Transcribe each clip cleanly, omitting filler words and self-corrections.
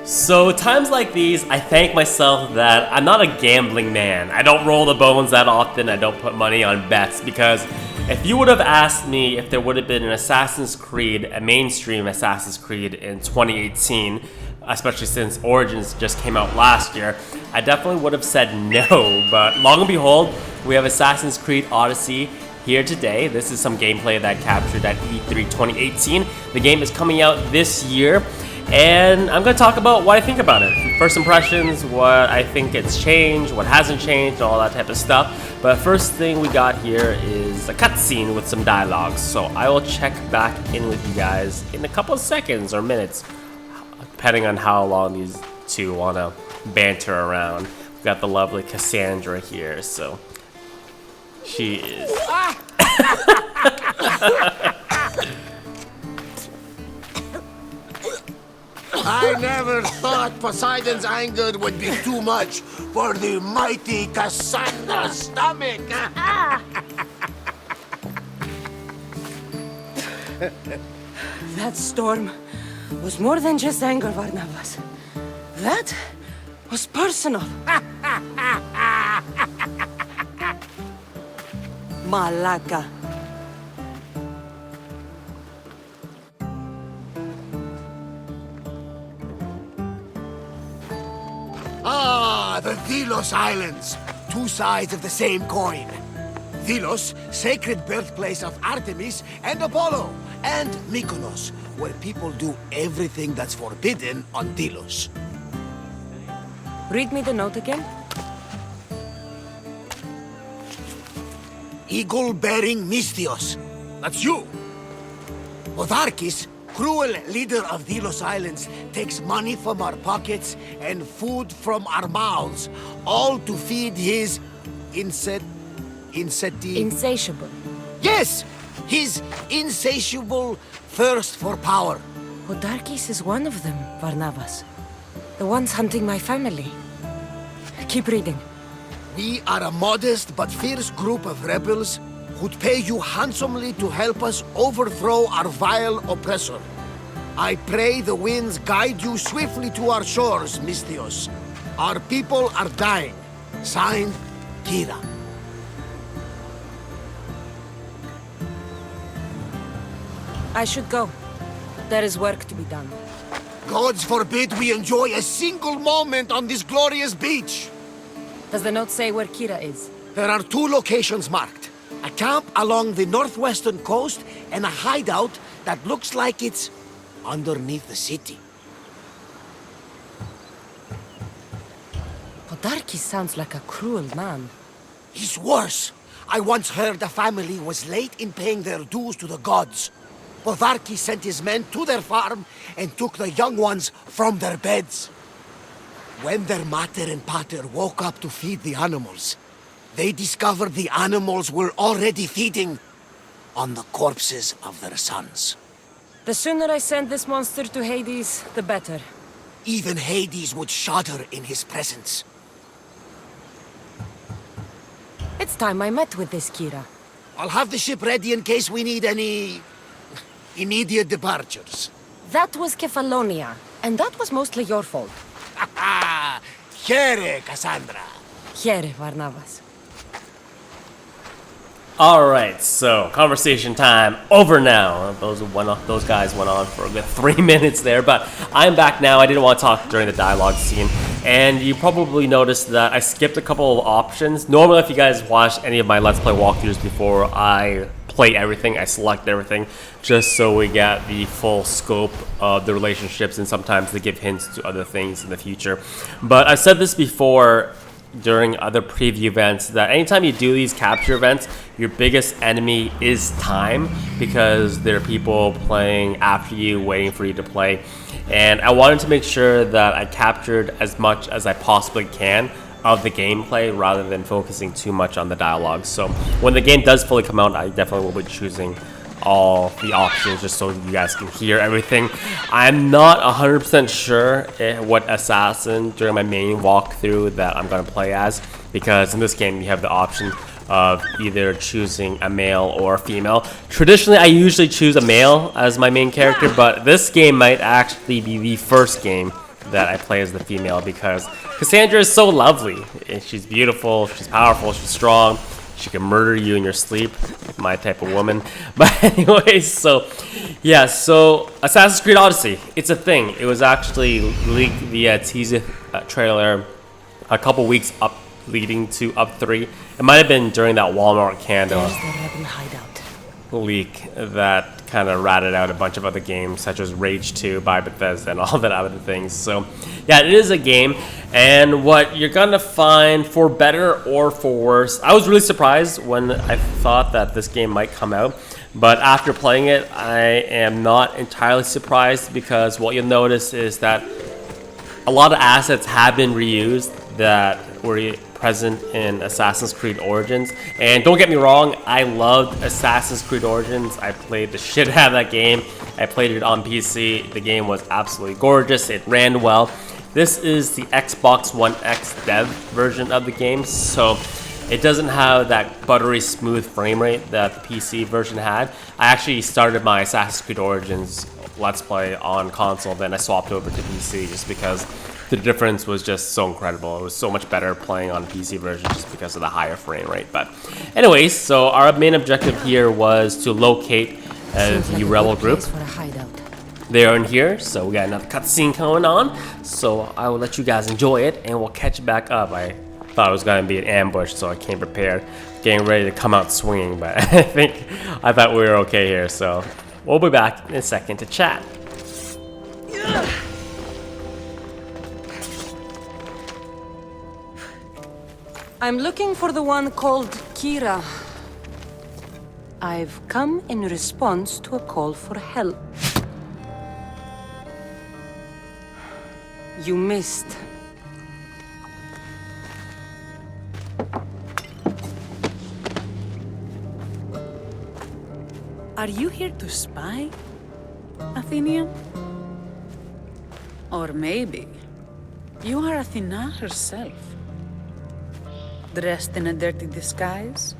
So times like these, I thank myself that I'm not a gambling man. I don't roll the bones that often. I don't put money on bets because if you would have asked me if there would have been an Assassin's Creed, a mainstream Assassin's Creed in 2018, especially since Origins just came out last year, I definitely would have said no. But long and behold, we have Assassin's Creed Odyssey here today. This is some gameplay that I captured at E3 2018. The game is coming out this year. And I'm going to talk about what I think about it. First impressions, what I think it's changed, what hasn't changed, all that type of stuff. But first thing we got here is a cutscene with some dialogue. So I will check back in with you guys in a couple of seconds or minutes, depending on how long these two want to banter around. We've got the lovely Kassandra here, so she is... I never thought Poseidon's anger would be too much for the mighty Kassandra's stomach. That storm was more than just anger, Varnavas. That was personal. Malaka. Ah, the Delos Islands. Two sides of the same coin. Delos, sacred birthplace of Artemis and Apollo. And Mykonos, where people do everything that's forbidden on Delos. Read me the note again. Eagle-bearing Mystios. That's you. Otharkis, cruel leader of Delos Islands, takes money from our pockets and food from our mouths, all to feed his Insatiable. Yes! His insatiable thirst for power. Odarkis is one of them, Varnavas. The ones hunting my family. Keep reading. We are a modest but fierce group of rebels who'd pay you handsomely to help us overthrow our vile oppressor. I pray the winds guide you swiftly to our shores, Mystios. Our people are dying. Signed, Kira. I should go. There is work to be done. Gods forbid we enjoy a single moment on this glorious beach. Does the note say where Kira is? There are two locations marked. A camp along the northwestern coast and a hideout that looks like it's underneath the city. Odarkis sounds like a cruel man. He's worse. I once heard a family was late in paying their dues to the gods. Otharkis sent his men to their farm and took the young ones from their beds. When their mater and pater woke up to feed the animals, they discovered the animals were already feeding on the corpses of their sons. The sooner I send this monster to Hades, the better. Even Hades would shudder in his presence. It's time I met with this Kira. I'll have the ship ready in case we need any immediate departures. That was Kefalonia, and that was mostly your fault. Here, Kassandra. Here, Varnavas. Alright, so conversation time over now. Those guys went on for a good 3 minutes there, but I'm back now. I didn't want to talk during the dialogue scene, and you probably noticed that I skipped a couple of options. Normally, if you guys watched any of my Let's Play walkthroughs before, I play everything, I select everything, just so we get the full scope of the relationships, and sometimes they give hints to other things in the future. But I said this before during other preview events, that anytime you do these capture events, your biggest enemy is time, because there are people playing after you, waiting for you to play. And I wanted to make sure that I captured as much as I possibly can of the gameplay rather than focusing too much on the dialogue. So when the game does fully come out, I definitely will be choosing all the options just so you guys can hear everything. I'm not 100% sure what assassin during my main walkthrough that I'm going to play as, because in this game you have the option of either choosing a male or a female. Traditionally, I usually choose a male as my main character, but this game might actually be the first game that I play as the female because Kassandra is so lovely. She's beautiful, she's powerful, she's strong. She can murder you in your sleep, my type of woman. But anyways, so yeah, so Assassin's Creed Odyssey, it's a thing. It was actually leaked via teaser trailer a couple weeks up leading to Up 3. It might have been during that Walmart Canada There's the rebel hideout. leak that kind of ratted out a bunch of other games such as Rage 2 by Bethesda and all that other things. So yeah, it is a game, and what you're gonna find, for better or for worse, I was really surprised when I thought that this game might come out, but after playing it I am not entirely surprised, because what you'll notice is that a lot of assets have been reused that were present in Assassin's Creed Origins. And don't get me wrong, I loved Assassin's Creed Origins. I played the shit out of that game. I played it on PC. The game was absolutely gorgeous. It ran well. This is the Xbox One X dev version of the game, so it doesn't have that buttery smooth frame rate that the PC version had. I actually started my Assassin's Creed Origins Let's Play on console, then I swapped over to PC just because the difference was just so incredible. It was so much better playing on the PC version just because of the higher frame rate. But anyways, so our main objective here was to locate the rebel group. For a hideout. They are in here, so we got another cutscene going on. So I will let you guys enjoy it, and we'll catch back up. I thought it was going to be an ambush, so I came prepared, getting ready to come out swinging. But I thought we were okay here. So we'll be back in a second to chat. I'm looking for the one called Kira. I've come in response to a call for help. You missed. Are you here to spy, Athenian? Or maybe you are Athena herself, dressed in a dirty disguise?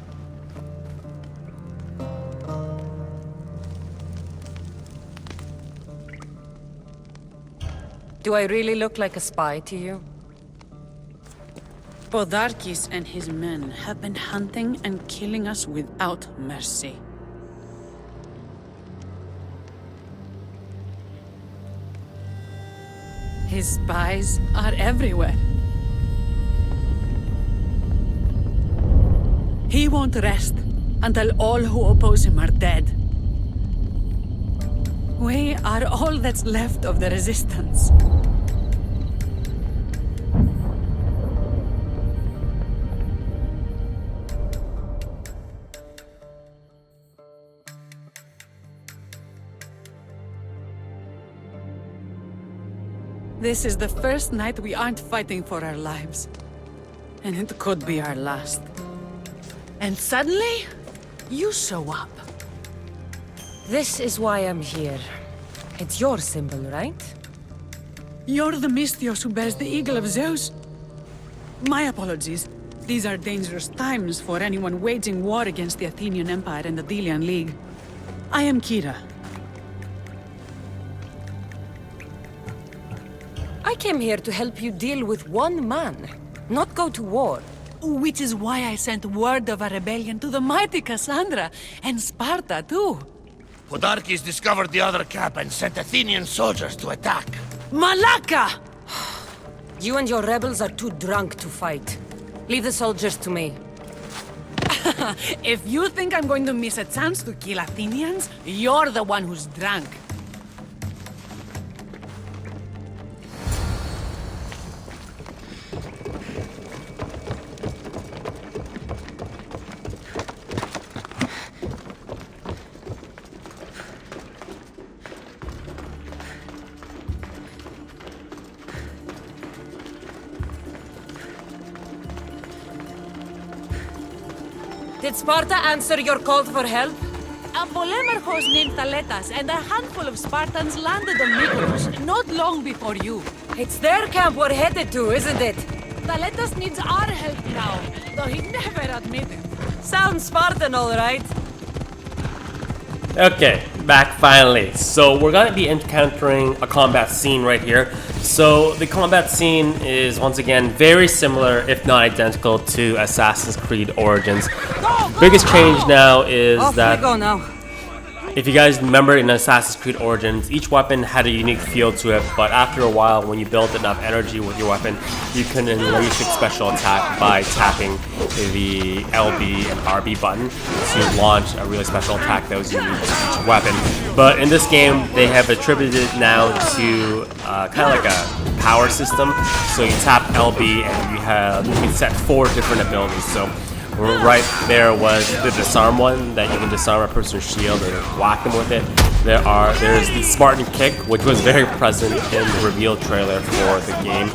Do I really look like a spy to you? Podarkis and his men have been hunting and killing us without mercy. His spies are everywhere. He won't rest until all who oppose him are dead. We are all that's left of the resistance. This is the first night we aren't fighting for our lives. And it could be our last. And suddenly, you show up. This is why I'm here. It's your symbol, right? You're the Mystios who bears the eagle of Zeus? My apologies. These are dangerous times for anyone waging war against the Athenian Empire and the Delian League. I am Kira. I came here to help you deal with one man, not go to war. Which is why I sent word of a rebellion to the mighty Kassandra, and Sparta too. Podarkis discovered the other camp and sent Athenian soldiers to attack. Malaka! You and your rebels are too drunk to fight. Leave the soldiers to me. If you think I'm going to miss a chance to kill Athenians, you're the one who's drunk. Did Sparta answer your call for help? A polemarchos named Thaletas and a handful of Spartans landed on Mykonos not long before you. It's their camp we're headed to, isn't it? Thaletas needs our help now, though he never admitted. Sounds Spartan, all right. Okay, back finally. So we're gonna be encountering a combat scene right here. So the combat scene is once again very similar, if not identical, to Assassin's Creed Origins. Biggest change now is that Go now. if you guys remember in Assassin's Creed Origins, each weapon had a unique feel to it, but after a while, when you built enough energy with your weapon, you can unleash a special attack by tapping the LB and RB button to launch a really special attack that was unique to each weapon. But in this game, they have attributed it now to kind of like a power system. So you tap LB and you can set 4 different abilities. So right there was the disarm one, that you can disarm a person's shield and whack them with it. There's the Spartan kick, which was very present in the reveal trailer for the game.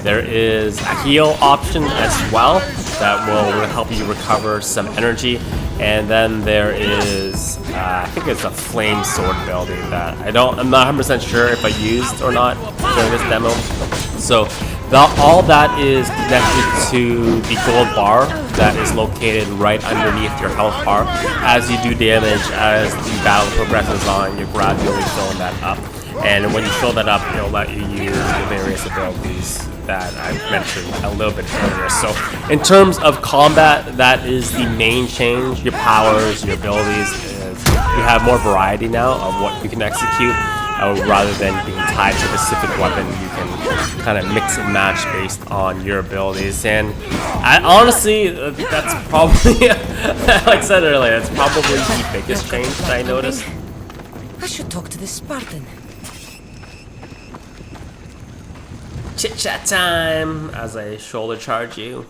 There is a heal option as well that will help you recover some energy. And then there is, I think it's a flame sword ability that I'm not 100% sure if I used or not during this demo. So all that is connected to the gold bar that is located right underneath your health bar. As you do damage, as the battle progresses on, you're gradually filling that up. And when you fill that up, it'll let you use the various abilities that I mentioned a little bit earlier. So in terms of combat, that is the main change. Your powers, your abilities, you have more variety now of what you can execute. Rather than being tied to a specific weapon, you can kind of mix and match based on your abilities. And honestly, that's probably, like I said earlier, that's probably the biggest change that I noticed. I should talk to this Spartan. Chit chat time as I shoulder charge you.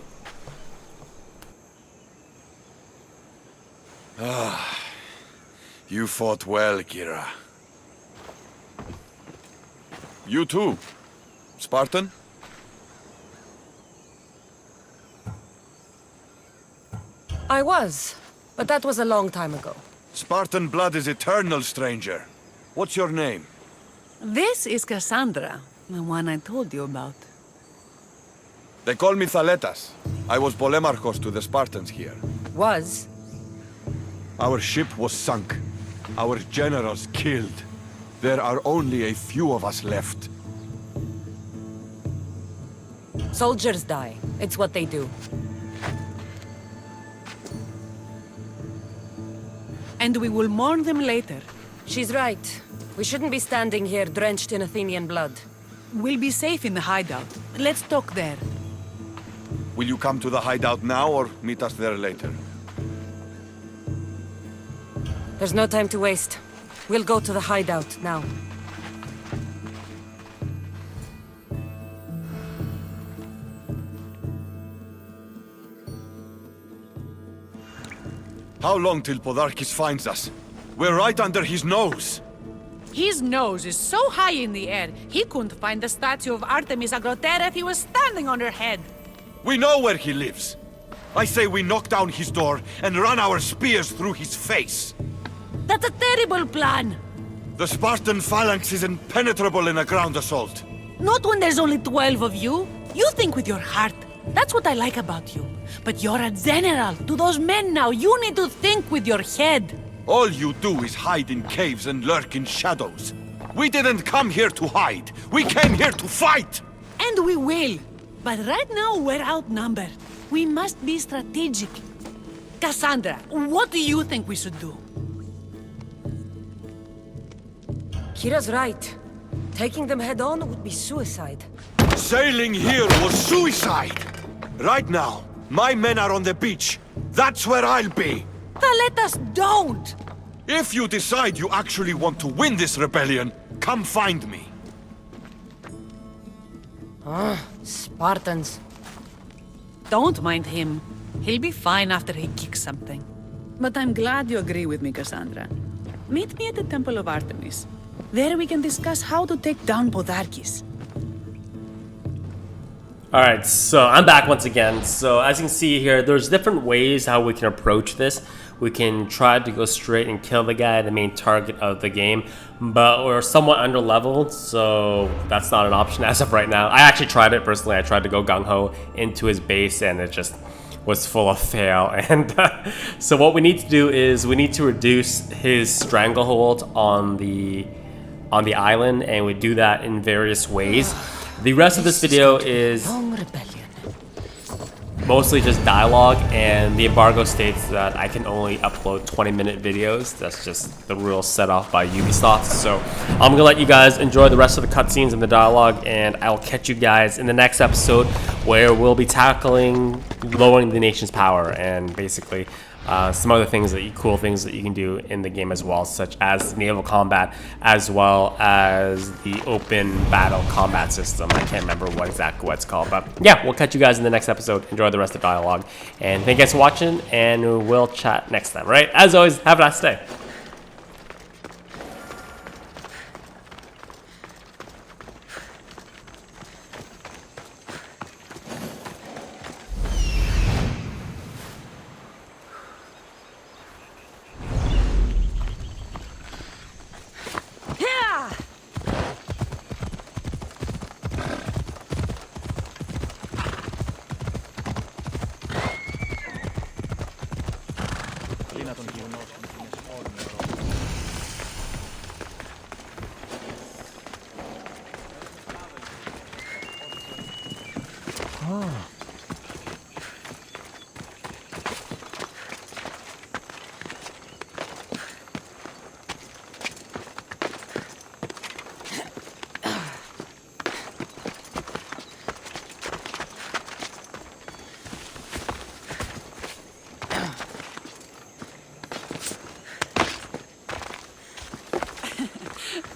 You fought well, Kira. You too, Spartan? I was, but that was a long time ago. Spartan blood is eternal, stranger. What's your name? This is Kassandra, the one I told you about. They call me Thaletas. I was Polemarchos to the Spartans here. Was? Our ship was sunk. Our generals killed. There are only a few of us left. Soldiers die. It's what they do. And we will mourn them later. She's right. We shouldn't be standing here drenched in Athenian blood. We'll be safe in the hideout. Let's talk there. Will you come to the hideout now or meet us there later? There's no time to waste. We'll go to the hideout now. How long till Podarkis finds us? We're right under his nose. His nose is so high in the air, he couldn't find the statue of Artemis Agrotera if he was standing on her head. We know where he lives. I say we knock down his door and run our spears through his face. That's a terrible plan. The Spartan phalanx is impenetrable in a ground assault. Not when there's only 12 of you. You think with your heart. That's what I like about you. But you're a general. To those men now, you need to think with your head. All you do is hide in caves and lurk in shadows. We didn't come here to hide. We came here to fight! And we will. But right now, we're outnumbered. We must be strategic. Kassandra, what do you think we should do? Kira's right. Taking them head on would be suicide. Sailing here was suicide! Right now, my men are on the beach. That's where I'll be. Let us don't! If you decide you actually want to win this rebellion, come find me. Spartans. Don't mind him. He'll be fine after he kicks something. But I'm glad you agree with me, Kassandra. Meet me at the Temple of Artemis. There we can discuss how to take down Podarkis. Alright, so I'm back once again. So as you can see here, there's different ways how we can approach this. We can try to go straight and kill the guy, the main target of the game, but we're somewhat under leveled, so that's not an option as of right now. I actually tried it personally. I tried to go gung-ho into his base, and it just was full of fail. And so what we need to do is we need to reduce his stranglehold on the island, and we do that in various ways. The rest of this video is mostly just dialogue, and the embargo states that I can only upload 20-minute videos. That's just the rule set off by Ubisoft. So I'm gonna let you guys enjoy the rest of the cutscenes and the dialogue, and I'll catch you guys in the next episode where we'll be tackling lowering the nation's power and basically some other things cool things that you can do in the game as well, such as naval combat, as well as the open battle combat system. I can't remember exactly what it's called, but yeah, we'll catch you guys in the next episode. Enjoy the rest of the dialogue, and thank you guys for watching, and we'll chat next time. Right? As always, have a nice day.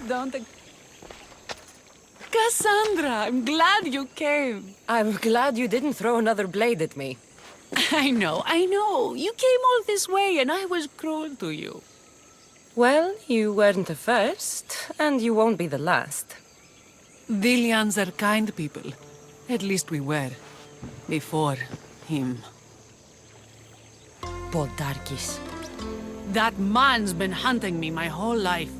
Don't... Kassandra, I'm glad you came. I'm glad you didn't throw another blade at me. I know. You came all this way and I was cruel to you. Well, you weren't the first, and you won't be the last. Dilians are kind people. At least we were. Before him. Podarkis. That man's been hunting me my whole life.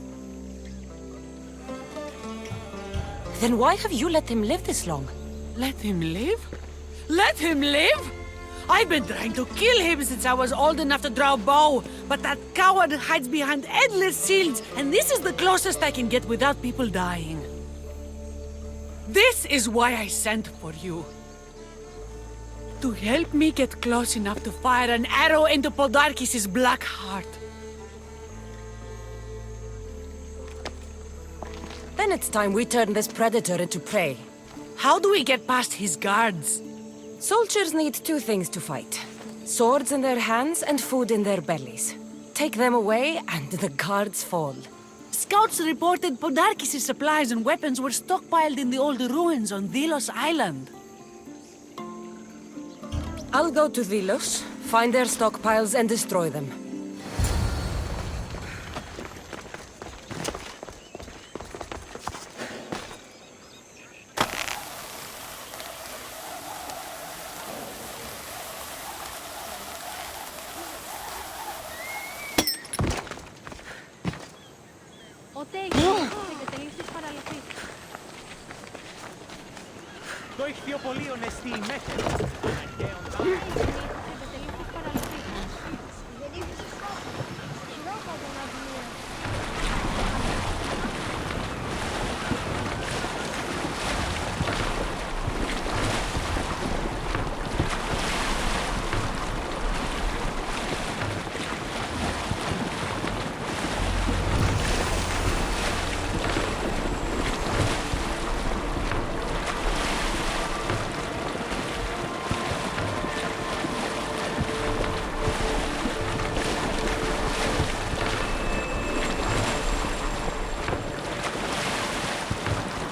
Then why have you let him live this long? Let him live? Let him live? I've been trying to kill him since I was old enough to draw a bow, but that coward hides behind endless shields, and this is the closest I can get without people dying. This is why I sent for you. To help me get close enough to fire an arrow into Podarkis' black heart. Then it's time we turn this predator into prey. How do we get past his guards? Soldiers need two things to fight. Swords in their hands and food in their bellies. Take them away and the guards fall. Scouts reported Podarkis' supplies and weapons were stockpiled in the old ruins on Delos Island. I'll go to Delos, find their stockpiles and destroy them. Το ηχθιοπολείο εστί μέχρι.